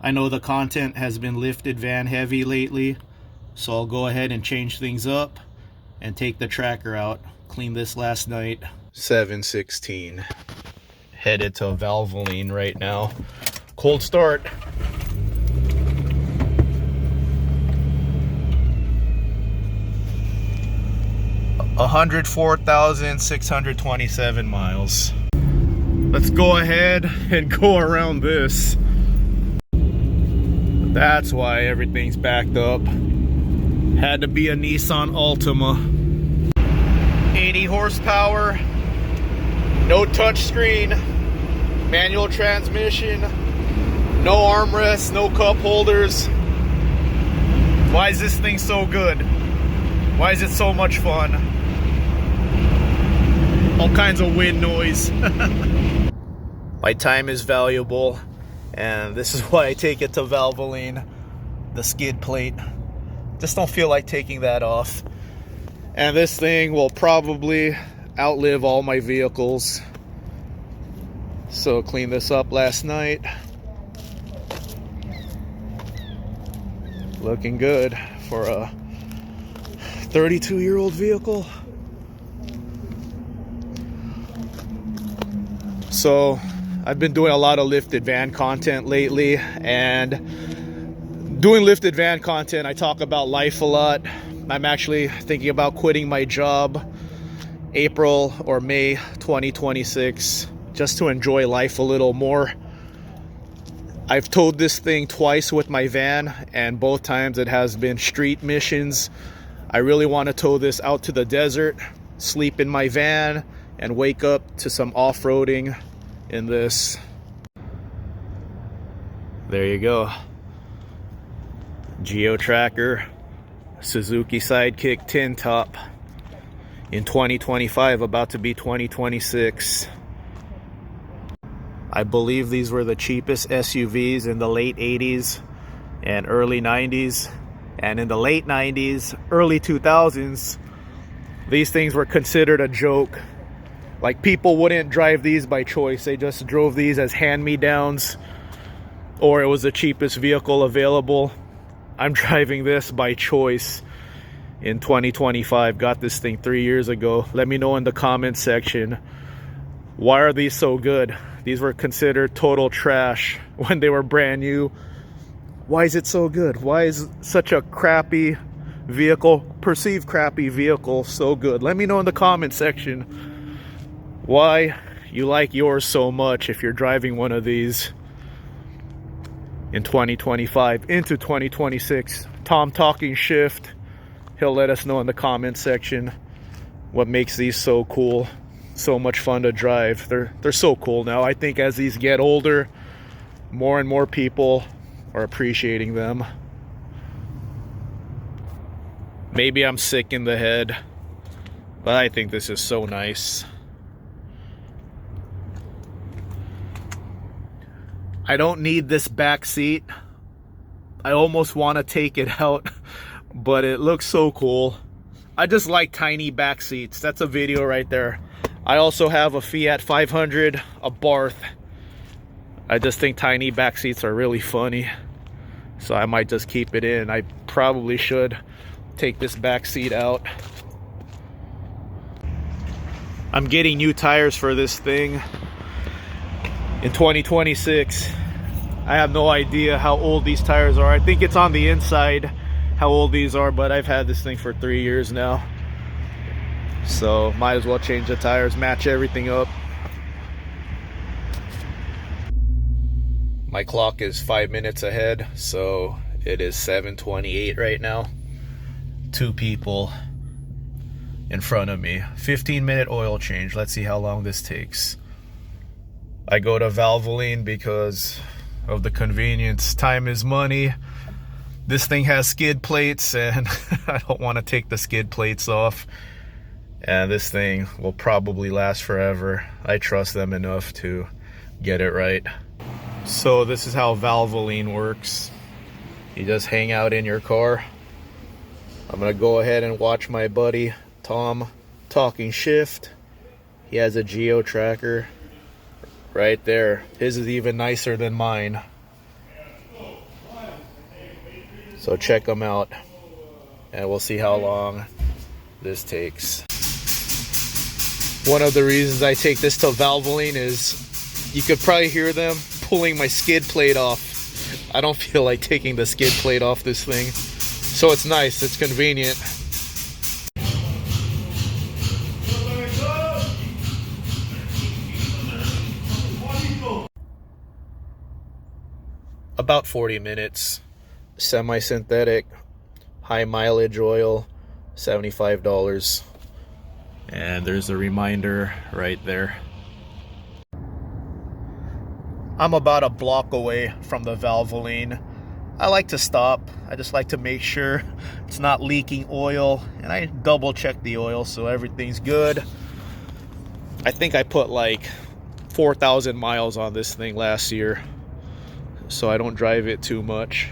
I know the content has been lifted van heavy lately, so I'll go ahead and change things up and take the tracker out. Cleaned this last night. 7:16. Headed to Valvoline right now. Cold start. $104,627 miles. Let's go ahead and go around this. That's why everything's backed up. Had to be a Nissan Altima. 80 horsepower, no touchscreen, manual transmission, no armrests, no cup holders. Why is this thing so good? Why is it so much fun? All kinds of wind noise. My time is valuable, and this is why I take it to Valvoline. The skid plate. Just don't feel like taking that off. And this thing will probably outlive all my vehicles. So cleaned this up last night. Looking good for a 32-year-old vehicle. So I've been doing a lot of lifted van content lately, and doing lifted van content, I talk about life a lot. I'm actually thinking about quitting my job April or May 2026 just to enjoy life a little more. I've towed this thing twice with my van, and both times it has been street missions. I really want to tow this out to the desert, sleep in my van, and wake up to some off-roading in this. There you go. Geo Tracker, Suzuki Sidekick tin top in 2025, about to be 2026. I believe these were the cheapest SUVs in the late 80s and early 90s. And in the late 90s, early 2000s, these things were considered a joke. Like, people wouldn't drive these by choice. They just drove these as hand-me-downs, or it was the cheapest vehicle available. I'm driving this by choice in 2025. Got this thing 3 years ago. Let me know in the comment section, why are these so good? These were considered total trash when they were brand new. Why is it so good? Why is such a crappy vehicle, perceived crappy vehicle, so good? Let me know in the comment section why you like yours so much if you're driving one of these in 2025 into 2026. Tom Talking Shift, he'll let us know in the comment section what makes these so cool, so much fun to drive. They're so cool now. I think as these get older, more and more people are appreciating them. Maybe I'm sick in the head, but I think this is so nice. I don't need this back seat. I almost want to take it out, but it looks so cool. I just like tiny back seats. That's a video right there. I also have a Fiat 500, a Barth. I just think tiny back seats are really funny, so I might just keep it in. I probably should take this back seat out. I'm getting new tires for this thing in 2026. I have no idea how old these tires are. I think it's on the inside how old these are, but I've had this thing for 3 years now, so might as well change the tires, match everything up. My clock is 5 minutes ahead, so it is 7:28 right now. 2 people in front of me. 15-minute oil change. Let's see how long this takes. I go to Valvoline because of the convenience. Time is money. This thing has skid plates, and I don't want to take the skid plates off. And this thing will probably last forever. I trust them enough to get it right. So this is how Valvoline works. You just hang out in your car. I'm gonna go ahead and watch my buddy Tom Talking Shift. He has a Geo Tracker right there. His is even nicer than mine. So check them out, and we'll see how long this takes. One of the reasons I take this to Valvoline is you could probably hear them pulling my skid plate off. I don't feel like taking the skid plate off this thing. So it's nice, it's convenient. About 40 minutes. Semi-synthetic, high mileage oil, $75. And there's a reminder right there. I'm about a block away from the Valvoline. I like to stop. I just like to make sure it's not leaking oil, and I double check the oil so everything's good. I think I put like 4,000 miles on this thing last year, so I don't drive it too much.